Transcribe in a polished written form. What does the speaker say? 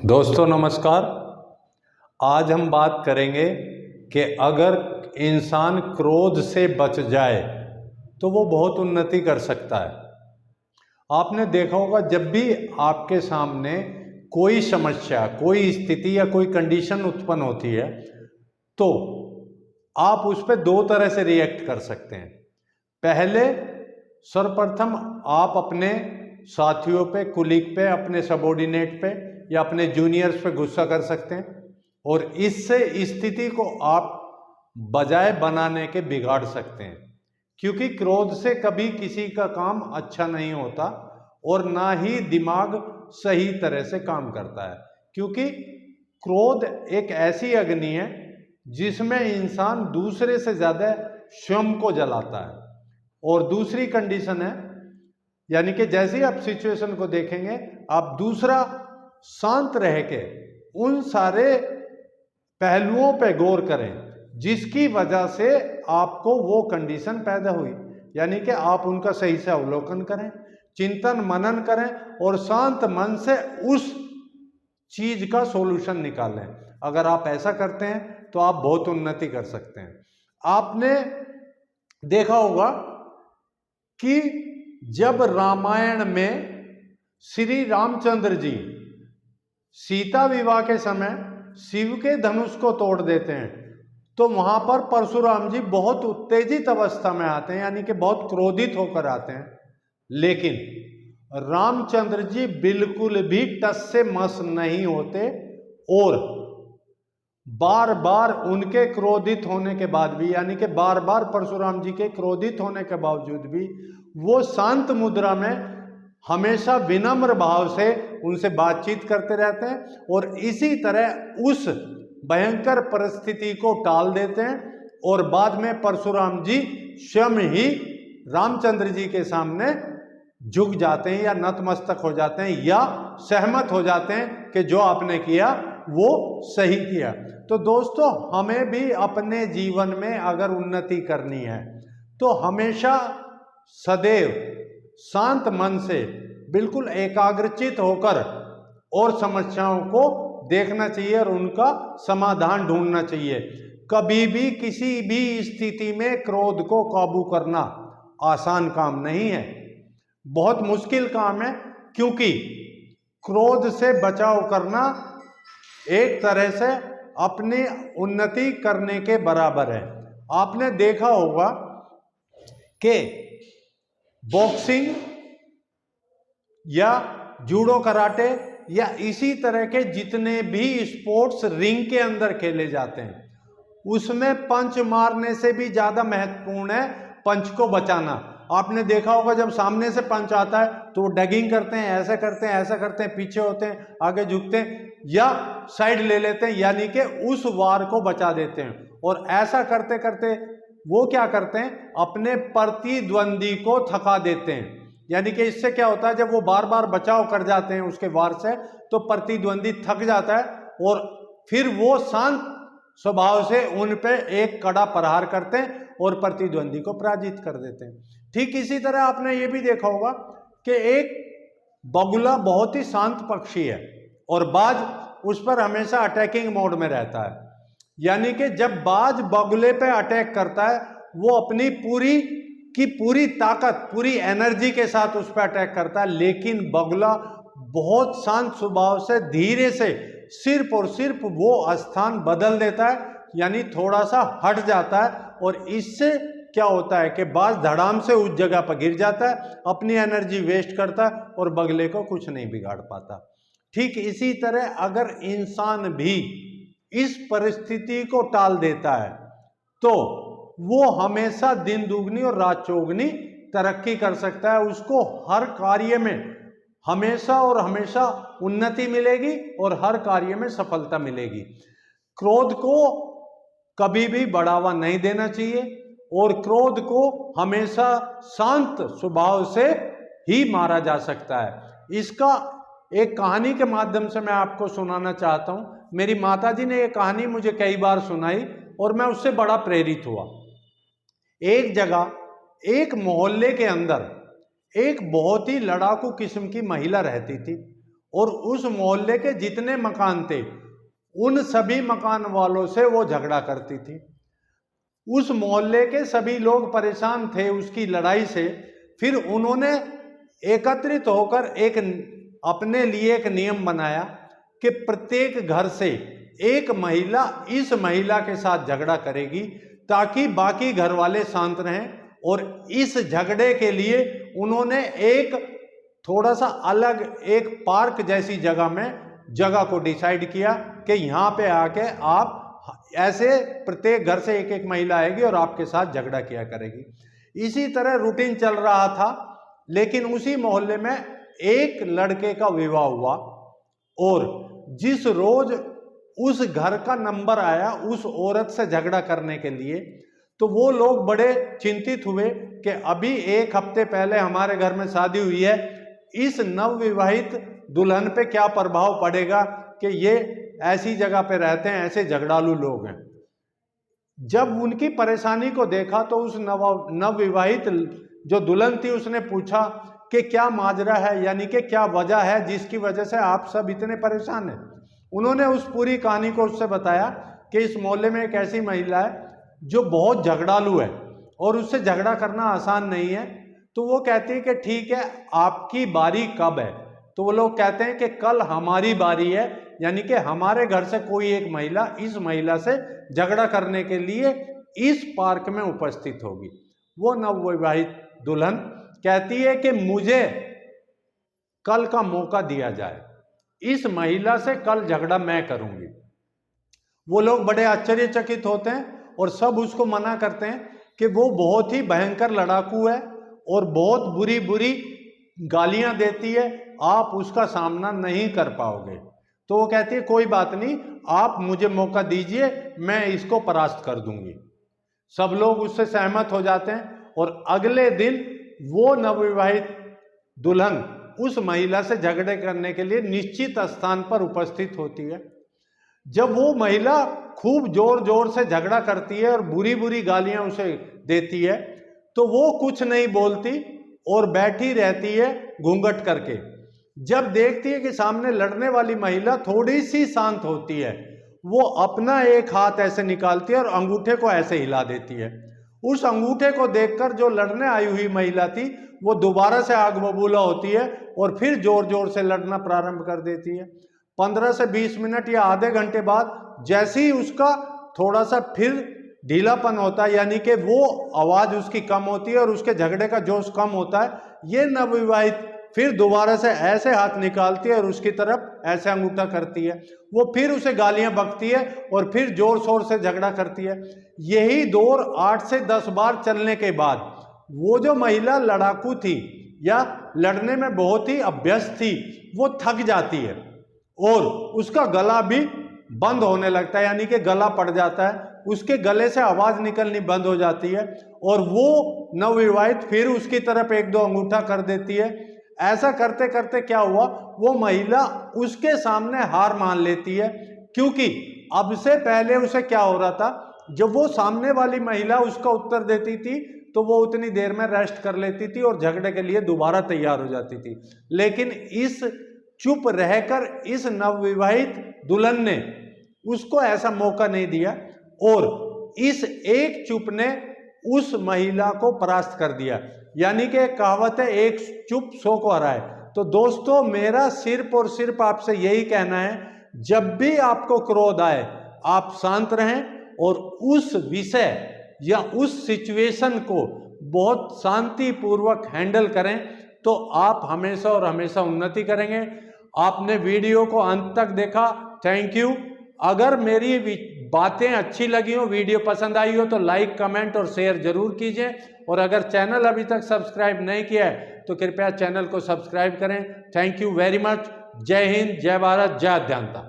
दोस्तों नमस्कार। आज हम बात करेंगे कि अगर इंसान क्रोध से बच जाए तो वो बहुत उन्नति कर सकता है। आपने देखा होगा जब भी आपके सामने कोई समस्या, कोई स्थिति या कोई कंडीशन उत्पन्न होती है तो आप उस पर दो तरह से रिएक्ट कर सकते हैं। पहले सर्वप्रथम आप अपने साथियों पे, कुलीग पे, अपने सबॉर्डिनेट पे या अपने जूनियर्स पे गुस्सा कर सकते हैं और इससे स्थिति को आप बजाय बनाने के बिगाड़ सकते हैं, क्योंकि क्रोध से कभी किसी का काम अच्छा नहीं होता और ना ही दिमाग सही तरह से काम करता है। क्योंकि क्रोध एक ऐसी अग्नि है जिसमें इंसान दूसरे से ज्यादा स्वयं को जलाता है। और दूसरी कंडीशन है, यानी कि जैसे ही आप सिचुएशन को देखेंगे, आप दूसरा शांत रह के उन सारे पहलुओं पे गौर करें जिसकी वजह से आपको वो कंडीशन पैदा हुई, यानी कि आप उनका सही से अवलोकन करें, चिंतन मनन करें और शांत मन से उस चीज का सॉल्यूशन निकालें। अगर आप ऐसा करते हैं तो आप बहुत उन्नति कर सकते हैं। आपने देखा होगा कि जब रामायण में श्री रामचंद्र जी सीता विवाह के समय शिव के धनुष को तोड़ देते हैं तो वहां पर परशुराम जी बहुत उत्तेजित अवस्था में आते हैं, यानी कि बहुत क्रोधित होकर आते हैं। लेकिन रामचंद्र जी बिल्कुल भी टस से मस नहीं होते और बार बार उनके क्रोधित होने के बाद भी, यानी कि बार बार परशुराम जी के क्रोधित होने के बावजूद भी वो शांत मुद्रा में हमेशा विनम्र भाव से उनसे बातचीत करते रहते हैं और इसी तरह उस भयंकर परिस्थिति को टाल देते हैं और बाद में परशुराम जी स्वयं ही रामचंद्र जी के सामने झुक जाते हैं या नतमस्तक हो जाते हैं या सहमत हो जाते हैं कि जो आपने किया वो सही किया। तो दोस्तों, हमें भी अपने जीवन में अगर उन्नति करनी है तो हमेशा सदैव शांत मन से बिल्कुल एकाग्रचित होकर और समस्याओं को देखना चाहिए और उनका समाधान ढूंढना चाहिए। कभी भी किसी भी स्थिति में क्रोध को काबू करना आसान काम नहीं है, बहुत मुश्किल काम है, क्योंकि क्रोध से बचाव करना एक तरह से अपनी उन्नति करने के बराबर है। आपने देखा होगा कि बॉक्सिंग या जूडो कराटे या इसी तरह के जितने भी स्पोर्ट्स रिंग के अंदर खेले जाते हैं उसमें पंच मारने से भी ज्यादा महत्वपूर्ण है पंच को बचाना। आपने देखा होगा जब सामने से पंच आता है तो वो डैगिंग करते हैं, ऐसा करते हैं, ऐसा करते हैं, पीछे होते हैं, आगे झुकते हैं या साइड ले लेते हैं, यानी कि उस वार को बचा देते हैं। और ऐसा करते करते वो क्या करते हैं, अपने प्रतिद्वंदी को थका देते हैं। यानी कि इससे क्या होता है, जब वो बार बार बचाव कर जाते हैं उसके वार से तो प्रतिद्वंदी थक जाता है और फिर वो शांत स्वभाव से उन पे एक कड़ा प्रहार करते हैं और प्रतिद्वंदी को पराजित कर देते हैं। ठीक इसी तरह आपने ये भी देखा होगा कि एक बगुला बहुत ही शांत पक्षी है और बाज उस पर हमेशा अटैकिंग मोड में रहता है। यानी कि जब बाज बगुले पे अटैक करता है वो अपनी पूरी की पूरी ताकत, पूरी एनर्जी के साथ उस पर अटैक करता है, लेकिन बगुला बहुत शांत स्वभाव से धीरे से सिर्फ और सिर्फ वो स्थान बदल देता है, यानी थोड़ा सा हट जाता है। और इससे क्या होता है कि बाज धड़ाम से उस जगह पर गिर जाता है, अपनी एनर्जी वेस्ट करता है और बगले को कुछ नहीं बिगाड़ पाता। ठीक इसी तरह अगर इंसान भी इस परिस्थिति को टाल देता है तो वो हमेशा दिन दुगनी और रात चौगनी तरक्की कर सकता है। उसको हर कार्य में हमेशा और हमेशा उन्नति मिलेगी और हर कार्य में सफलता मिलेगी। क्रोध को कभी भी बढ़ावा नहीं देना चाहिए और क्रोध को हमेशा शांत स्वभाव से ही मारा जा सकता है। इसका एक कहानी के माध्यम से मैं आपको सुनाना चाहता हूं। मेरी माताजी ने यह कहानी मुझे कई बार सुनाई और मैं उससे बड़ा प्रेरित हुआ। एक जगह, एक मोहल्ले के अंदर एक बहुत ही लड़ाकू किस्म की महिला रहती थी और उस मोहल्ले के जितने मकान थे उन सभी मकान वालों से वो झगड़ा करती थी। उस मोहल्ले के सभी लोग परेशान थे उसकी लड़ाई से। फिर उन्होंने एकत्रित होकर एक अपने लिए एक नियम बनाया कि प्रत्येक घर से एक महिला इस महिला के साथ झगड़ा करेगी ताकि बाकी घर वाले शांत रहें। और इस झगड़े के लिए उन्होंने एक थोड़ा सा अलग एक पार्क जैसी जगह को डिसाइड किया कि यहाँ पे आके आप ऐसे प्रत्येक घर से एक एक महिला आएगी और आपके साथ झगड़ा किया करेगी। इसी तरह रूटीन चल रहा था। लेकिन उसी मोहल्ले में एक लड़के का विवाह हुआ और जिस रोज उस घर का नंबर आया उस औरत से झगड़ा करने के लिए, तो वो लोग बड़े चिंतित हुए कि अभी एक हफ्ते पहले हमारे घर में शादी हुई है, इस नवविवाहित दुल्हन पे क्या प्रभाव पड़ेगा कि ये ऐसी जगह पे रहते हैं, ऐसे झगड़ालू लोग हैं। जब उनकी परेशानी को देखा तो उस नवविवाहित जो दुल्हन थी उसने पूछा कि क्या माजरा है, यानी कि क्या वजह है जिसकी वजह से आप सब इतने परेशान हैं। उन्होंने उस पूरी कहानी को उससे बताया कि इस मोहल्ले में एक ऐसी महिला है जो बहुत झगड़ालू है और उससे झगड़ा करना आसान नहीं है। तो वो कहती है कि ठीक है, आपकी बारी कब है? तो वो लोग कहते हैं कि कल हमारी बारी है, यानी कि हमारे घर से कोई एक महिला इस महिला से झगड़ा करने के लिए इस पार्क में उपस्थित होगी। वो नवविवाहित दुल्हन कहती है कि मुझे कल का मौका दिया जाए, इस महिला से कल झगड़ा मैं करूंगी। वो लोग बड़े आश्चर्यचकित होते हैं और सब उसको मना करते हैं कि वो बहुत ही भयंकर लड़ाकू है और बहुत बुरी बुरी गालियां देती है, आप उसका सामना नहीं कर पाओगे। तो वो कहती है कोई बात नहीं, आप मुझे मौका दीजिए, मैं इसको परास्त कर दूंगी। सब लोग उससे सहमत हो जाते हैं और अगले दिन वो नवविवाहित दुल्हन उस महिला से झगड़े करने के लिए निश्चित स्थान पर उपस्थित होती है। जब वो महिला खूब जोर जोर से झगड़ा करती है और बुरी बुरी गालियां उसे देती है तो वो कुछ नहीं बोलती और बैठी रहती है घूंघट करके। जब देखती है कि सामने लड़ने वाली महिला थोड़ी सी शांत होती है, वो अपना एक हाथ ऐसे निकालती है और अंगूठे को ऐसे हिला देती है। उस अंगूठे को देखकर जो लड़ने आई हुई महिला थी वो दोबारा से आग बबूला होती है और फिर जोर जोर से लड़ना प्रारंभ कर देती है। 15 से 20 मिनट या आधे घंटे बाद जैसे ही उसका थोड़ा सा फिर ढीलापन होता है, यानी कि वो आवाज उसकी कम होती है और उसके झगड़े का जोश कम होता है, ये नवविवाहित फिर दोबारा से ऐसे हाथ निकालती है और उसकी तरफ ऐसे अंगूठा करती है। वो फिर उसे गालियां बकती है और फिर जोर शोर से झगड़ा करती है। यही दौर 8 से 10 बार चलने के बाद वो जो महिला लड़ाकू थी या लड़ने में बहुत ही अभ्यस्त थी वो थक जाती है और उसका गला भी बंद होने लगता है, यानी कि गला पड़ जाता है, उसके गले से आवाज निकलनी बंद हो जाती है और वो नवविवाहित फिर उसकी तरफ 1-2 अंगूठा कर देती है। ऐसा करते करते क्या हुआ, वो महिला उसके सामने हार मान लेती है, क्योंकि अब से पहले उसे क्या हो रहा था, जब वो सामने वाली महिला उसका उत्तर देती थी तो वो उतनी देर में रेस्ट कर लेती थी और झगड़े के लिए दोबारा तैयार हो जाती थी। लेकिन इस चुप रहकर इस नवविवाहित दुल्हन ने उसको ऐसा मौका नहीं दिया और इस एक चुप ने उस महिला को परास्त कर दिया। यानी कि कहावत है, एक चुप 100 को हराए। तो दोस्तों, मेरा सिर्फ और सिर्फ आपसे यही कहना है, जब भी आपको क्रोध आए आप शांत रहें और उस विषय या उस सिचुएशन को बहुत शांतिपूर्वक हैंडल करें, तो आप हमेशा और हमेशा उन्नति करेंगे। आपने वीडियो को अंत तक देखा, थैंक यू। अगर मेरी बातें अच्छी लगी हो, वीडियो पसंद आई हो तो लाइक, कमेंट और शेयर जरूर कीजिए। और अगर चैनल अभी तक सब्सक्राइब नहीं किया है तो कृपया चैनल को सब्सक्राइब करें। Thank you very much. जय हिंद, जय भारत, जय अध्यात्म।